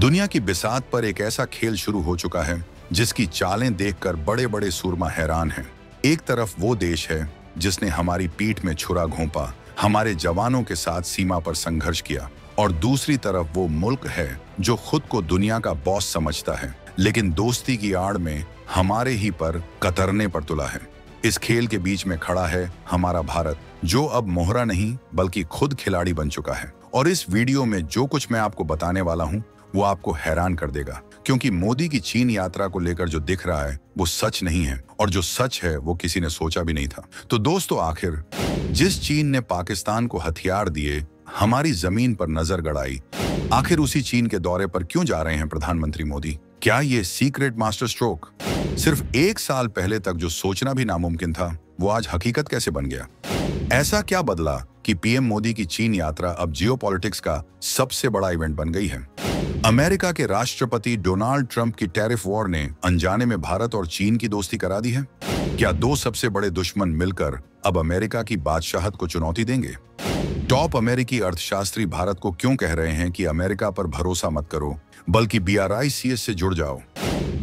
दुनिया की बिसात पर एक ऐसा खेल शुरू हो चुका है जिसकी चालें देखकर बड़े बड़े सूरमा हैरान हैं। एक तरफ वो देश है जिसने हमारी पीठ में छुरा घोंपा, हमारे जवानों के साथ सीमा पर संघर्ष किया, और दूसरी तरफ वो मुल्क है जो खुद को दुनिया का बॉस समझता है, लेकिन दोस्ती की आड़ में हमारे ही पर कतरने पर तुला है। इस खेल के बीच में खड़ा है हमारा भारत, जो अब मोहरा नहीं बल्कि खुद खिलाड़ी बन चुका है। और इस वीडियो में जो कुछ मैं आपको बताने वाला हूँ वो आपको हैरान कर देगा, क्योंकि मोदी की चीन यात्रा को लेकर जो दिख रहा है वो सच नहीं है, और जो सच है वो किसी ने सोचा भी नहीं था। तो दोस्तों, आखिर जिस चीन ने पाकिस्तान को हथियार दिए, हमारी जमीन पर नजर गड़ाई, आखिर उसी चीन के दौरे पर क्यों जा रहे हैं प्रधानमंत्री मोदी? क्या ये सीक्रेट मास्टर स्ट्रोक? सिर्फ एक साल पहले तक जो सोचना भी नामुमकिन था वो आज हकीकत कैसे बन गया? ऐसा क्या बदला कि पीएम मोदी की चीन यात्रा अब जियोपॉलिटिक्स का सबसे बड़ा इवेंट बन गई है? अमेरिका के राष्ट्रपति डोनाल्ड ट्रंप की टैरिफ वॉर ने अनजाने में भारत और चीन की दोस्ती करा दी है? क्या दो सबसे बड़े दुश्मन मिलकर अब अमेरिका की बादशाहत को चुनौती देंगे? टॉप अमेरिकी अर्थशास्त्री भारत को क्यों कह रहे हैं कि अमेरिका पर भरोसा मत करो बल्कि BRICS से जुड़ जाओ?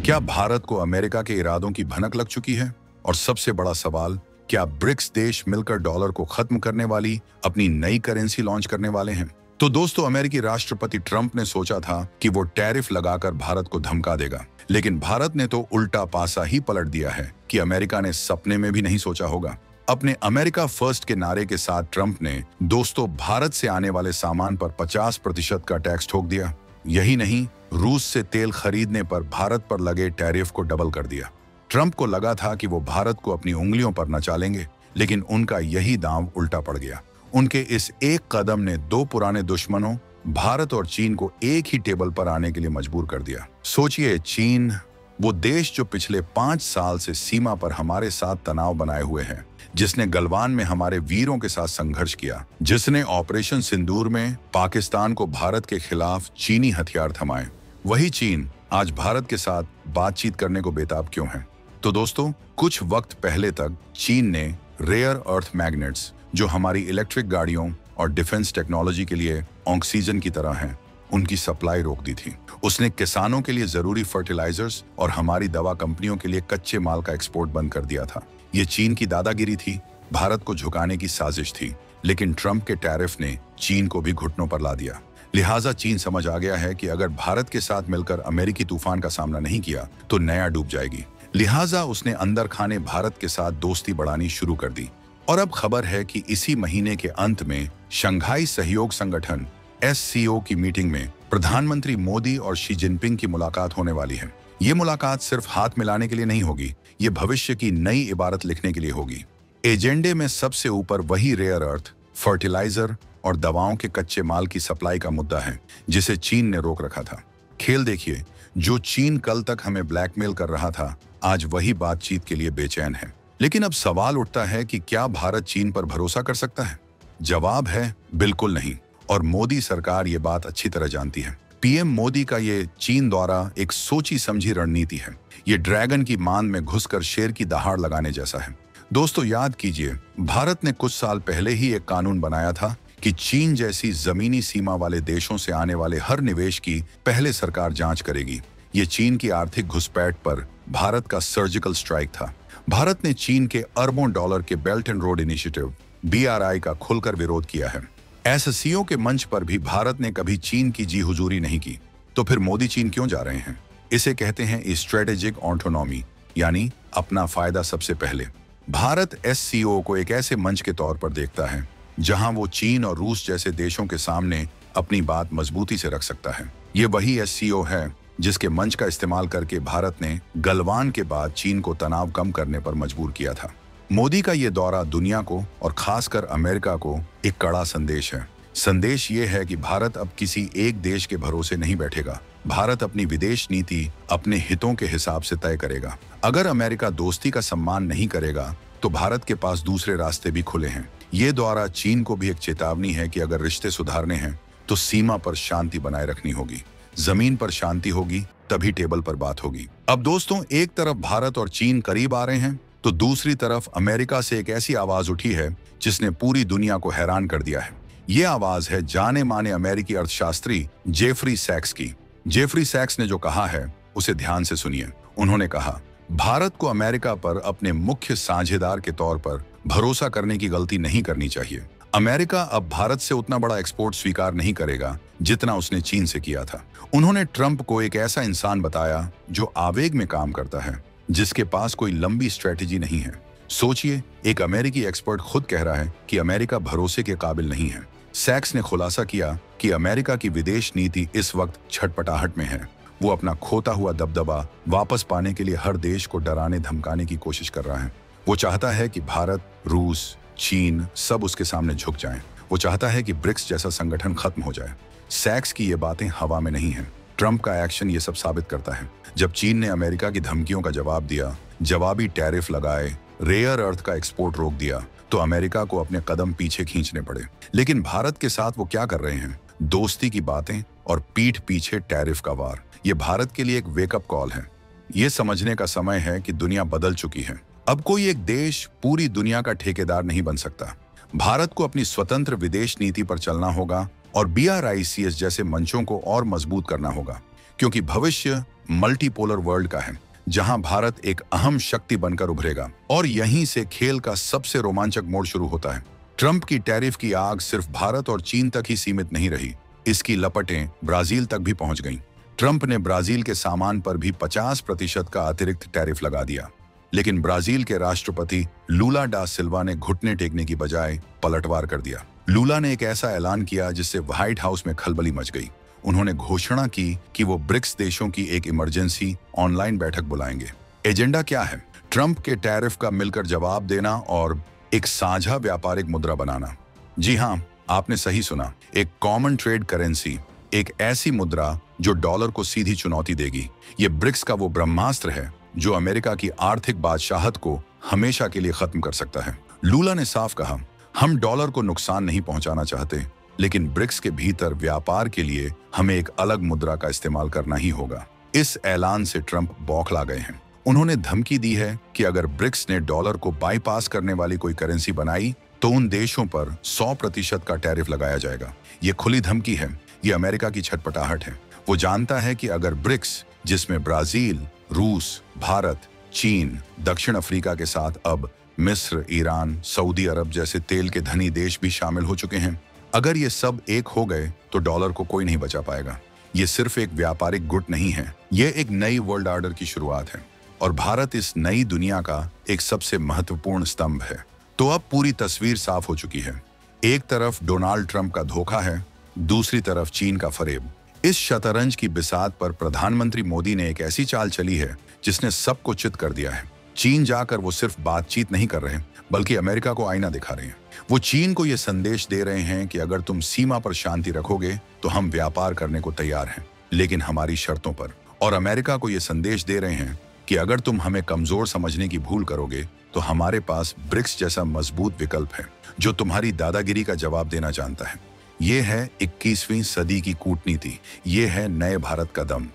क्या भारत को अमेरिका के इरादों की भनक लग चुकी है? और सबसे बड़ा सवाल, क्या ब्रिक्स देश मिलकर डॉलर को खत्म करने वाली अपनी नई करेंसी लॉन्च करने वाले हैं? तो दोस्तों, अमेरिकी राष्ट्रपति ट्रंप ने सोचा था कि वो टैरिफ लगाकर भारत को धमका देगा, लेकिन भारत ने तो उल्टा पासा ही पलट दिया है कि अमेरिका ने सपने में भी नहीं सोचा होगा। अपने अमेरिका फर्स्ट के नारे के साथ ट्रंप ने दोस्तों भारत से आने वाले सामान पर 50% का टैक्स ठोक दिया। यही नहीं, रूस से तेल खरीदने पर भारत पर लगे टैरिफ को डबल कर दिया। ट्रंप को लगा था कि वो भारत को अपनी उंगलियों पर नचालेंगे, लेकिन उनका यही दांव उल्टा पड़ गया। उनके इस एक कदम ने दो पुराने दुश्मनों भारत और चीन को एक ही टेबल पर आने के लिए मजबूर कर दिया। सोचिए, चीन, वो देश जो पिछले 5 साल से सीमा पर हमारे साथ तनाव बनाए हुए है, जिसने गलवान में हमारे वीरों के साथ संघर्ष किया, जिसने ऑपरेशन सिंदूर में पाकिस्तान को भारत के खिलाफ चीनी हथियार थमाए, वही चीन आज भारत के साथ बातचीत करने को बेताब क्यों है? तो दोस्तों, कुछ वक्त पहले तक चीन ने रेयर अर्थ मैग्नेट्स, जो हमारी इलेक्ट्रिक गाड़ियों और डिफेंस टेक्नोलॉजी के लिए ऑक्सीजन की तरह हैं, उनकी सप्लाई रोक दी थी। उसने किसानों के लिए जरूरी फर्टिलाइजर्स और हमारी दवा कंपनियों के लिए कच्चे माल का एक्सपोर्ट बंद कर दिया था। ये चीन की दादागिरी थी, भारत को झुकाने की साजिश थी, लेकिन ट्रंप के टैरिफ ने चीन को भी घुटनों पर ला दिया। लिहाजा चीन समझ आ गया है कि अगर भारत के साथ मिलकर अमेरिकी तूफान का सामना नहीं किया तो नया डूब जाएगी। लिहाजा उसने अंदर खाने भारत के साथ दोस्ती बढ़ानी शुरू कर दी। और अब खबर है कि इसी महीने के अंत में शंघाई सहयोग संगठन SCO की मीटिंग में प्रधानमंत्री मोदी और शी जिनपिंग की मुलाकात होने वाली है। ये मुलाकात सिर्फ हाथ मिलाने के लिए नहीं होगी, ये भविष्य की नई इबारत लिखने के लिए होगी। एजेंडे में सबसे ऊपर वही रेयर अर्थ, फर्टिलाइजर और दवाओं के कच्चे माल की सप्लाई का मुद्दा है, जिसे चीन ने रोक रखा था। खेल देखिए, जो चीन कल तक हमें ब्लैकमेल कर रहा था, आज वही बातचीत के लिए बेचैन है। लेकिन अब सवाल उठता है कि क्या भारत चीन पर भरोसा कर सकता है? जवाब है बिल्कुल नहीं, और मोदी सरकार ये बात अच्छी तरह जानती है। पीएम मोदी का ये चीन दौरा एक सोची समझी रणनीति है। ये ड्रैगन की मान में घुसकर शेर की दहाड़ लगाने जैसा है। दोस्तों, याद कीजिए, भारत ने कुछ साल पहले ही एक कानून बनाया था कि चीन जैसी जमीनी सीमा वाले देशों से आने वाले हर निवेश की पहले सरकार जांच करेगी। ये चीन की आर्थिक घुसपैठ पर भारत का सर्जिकल स्ट्राइक था। भारत ने चीन के अरबों डॉलर के belt and road initiative BRI का खुलकर विरोध किया है। SCO के मंच पर भी भारत ने कभी चीन की जी हुजूरी नहीं की। तो फिर मोदी चीन क्यों जा रहे हैं? इसे कहते हैं स्ट्रेटेजिक ऑटोनॉमी, यानी अपना फायदा सबसे पहले। भारत SCO को एक ऐसे मंच के तौर पर देखता है जहां वो चीन और रूस जैसे देशों के सामने अपनी बात मजबूती से रख सकता है। ये वही SCO है जिसके मंच का इस्तेमाल करके भारत ने गलवान के बाद चीन को तनाव कम करने पर मजबूर किया था। मोदी का ये दौरा दुनिया को और खासकर अमेरिका को एक कड़ा संदेश है। संदेश ये है कि भारत अब किसी एक देश के भरोसे नहीं बैठेगा। भारत अपनी विदेश नीति अपने हितों के हिसाब से तय करेगा। अगर अमेरिका दोस्ती का सम्मान नहीं करेगा तो भारत के पास दूसरे रास्ते भी खुले हैं। ये दौरा चीन को भी एक चेतावनी है कि अगर रिश्ते सुधारने हैं तो सीमा पर शांति बनाए रखनी होगी। जमीन पर शांति होगी तभी टेबल पर बात होगी। अब दोस्तों, एक तरफ भारत और चीन करीब आ रहे हैं तो दूसरी तरफ अमेरिका से एक ऐसी आवाज उठी है जिसने पूरी दुनिया को हैरान कर दिया है। ये आवाज है जाने माने अमेरिकी अर्थशास्त्री जेफरी सैक्स की। जेफरी सैक्स ने जो कहा है उसे ध्यान से सुनिए। उन्होंने कहा, भारत को अमेरिका पर अपने मुख्य साझेदार के तौर पर भरोसा करने की गलती नहीं करनी चाहिए। अमेरिका अब भारत से उतना बड़ा एक्सपोर्ट स्वीकार नहीं करेगा जितना उसने चीन से किया था। उन्होंने ट्रंप को एक ऐसा इंसान बताया जो आवेग में काम करता है, जिसके पास कोई लंबी स्ट्रेटेजी नहीं है। सोचिए, एक अमेरिकी एक्सपर्ट खुद कह रहा है कि अमेरिका भरोसे के काबिल नहीं है। सैक्स ने खुलासा किया कि अमेरिका की विदेश नीति इस वक्त छटपटाहट में है। वो अपना खोता हुआ दबदबा वापस पाने के लिए हर देश को डराने धमकाने की कोशिश कर रहा है। वो चाहता है कि भारत, रूस, चीन सब उसके सामने झुक जाएं। वो चाहता है कि ब्रिक्स जैसा संगठन खत्म हो जाए। सैक्स की ये बातें हवा में नहीं हैं। ट्रंप का एक्शन ये सब साबित करता है। जब चीन ने अमेरिका की धमकियों का जवाब दिया, जवाबी टैरिफ लगाए, रेयर अर्थ का एक्सपोर्ट रोक दिया, तो अमेरिका को अपने कदम पीछे खींचने पड़े। लेकिन भारत के साथ वो क्या कर रहे हैं? दोस्ती की बातें और पीठ पीछे टैरिफ का वार। ये भारत के लिए एक वेकअप कॉल है। ये समझने का समय है कि दुनिया बदल चुकी है। अब कोई एक देश पूरी दुनिया का ठेकेदार नहीं बन सकता। भारत को अपनी स्वतंत्र विदेश नीति पर चलना होगा और BRICS जैसे मंचों को और मजबूत करना होगा, क्योंकि भविष्य मल्टीपोलर वर्ल्ड का है, जहां भारत एक अहम शक्ति बनकर उभरेगा। और यहीं से खेल का सबसे रोमांचक मोड़ शुरू होता है। ट्रंप की टैरिफ की आग सिर्फ भारत और चीन तक ही सीमित नहीं रही, इसकी लपटें ब्राजील तक भी पहुंच गईं। ट्रंप ने ब्राजील के सामान पर भी 50% का अतिरिक्त टैरिफ लगा दिया। लेकिन ब्राजील के राष्ट्रपति लूला डा सिल्वा ने घुटने टेकने की बजाय पलटवार कर दिया। लूला ने एक ऐसा ऐलान किया जिससे व्हाइट हाउस में खलबली मच गई। उन्होंने घोषणा की कि वो ब्रिक्स देशों की एक इमरजेंसी ऑनलाइन बैठक बुलाएंगे। एजेंडा क्या है? ट्रंप के टैरिफ का मिलकर जवाब देना और एक साझा व्यापारिक मुद्रा बनाना। जी हाँ, आपने सही सुना, एक कॉमन ट्रेड करेंसी, एक ऐसी मुद्रा जो डॉलर को सीधी चुनौती देगी। ये ब्रिक्स का वो ब्रह्मास्त्र है जो अमेरिका की आर्थिक बादशाहत को हमेशा के लिए खत्म कर सकता है। लूला ने साफ कहा, हम डॉलर को नुकसान नहीं पहुंचाना चाहते, लेकिन ब्रिक्स के भीतर व्यापार के लिए हमें एक अलग मुद्रा का इस्तेमाल करना ही होगा। इस ऐलान से ट्रंप बौखला गए हैं। उन्होंने धमकी दी है कि अगर ब्रिक्स ने डॉलर को बाईपास करने वाली कोई करेंसी बनाई तो उन देशों पर 100% का टैरिफ लगाया जाएगा। ये खुली धमकी है, ये अमेरिका की छटपटाहट है। वो जानता है कि अगर ब्रिक्स, जिसमें ब्राजील, रूस, भारत, चीन, दक्षिण अफ्रीका के साथ अब मिस्र, ईरान, सऊदी अरब जैसे तेल के धनी देश भी शामिल हो चुके हैं, अगर ये सब एक हो गए तो डॉलर को कोई नहीं बचा पाएगा। ये सिर्फ एक व्यापारिक गुट नहीं है, ये एक नई वर्ल्ड ऑर्डर की शुरुआत है और भारत इस नई दुनिया का एक सबसे महत्वपूर्ण स्तंभ है। तो अब पूरी तस्वीर साफ हो चुकी है। एक तरफ डोनाल्ड ट्रंप का धोखा है, दूसरी तरफ चीन का फरेब। इस शतरंज की बिसात पर प्रधानमंत्री मोदी ने एक ऐसी चाल चली है जिसने सबको चित कर दिया है। चीन जाकर वो सिर्फ बातचीत नहीं कर रहे, बल्कि अमेरिका को आईना दिखा रहे हैं। वो चीन को ये संदेश दे रहे हैं कि अगर तुम सीमा पर शांति रखोगे तो हम व्यापार करने को तैयार हैं, लेकिन हमारी शर्तों पर। और अमेरिका को ये संदेश दे रहे हैं कि अगर तुम हमें कमजोर समझने की भूल करोगे तो हमारे पास ब्रिक्स जैसा मजबूत विकल्प है जो तुम्हारी दादागिरी का जवाब देना जानता है। ये है 21वीं सदी की कूटनीति, ये है नए भारत का दम।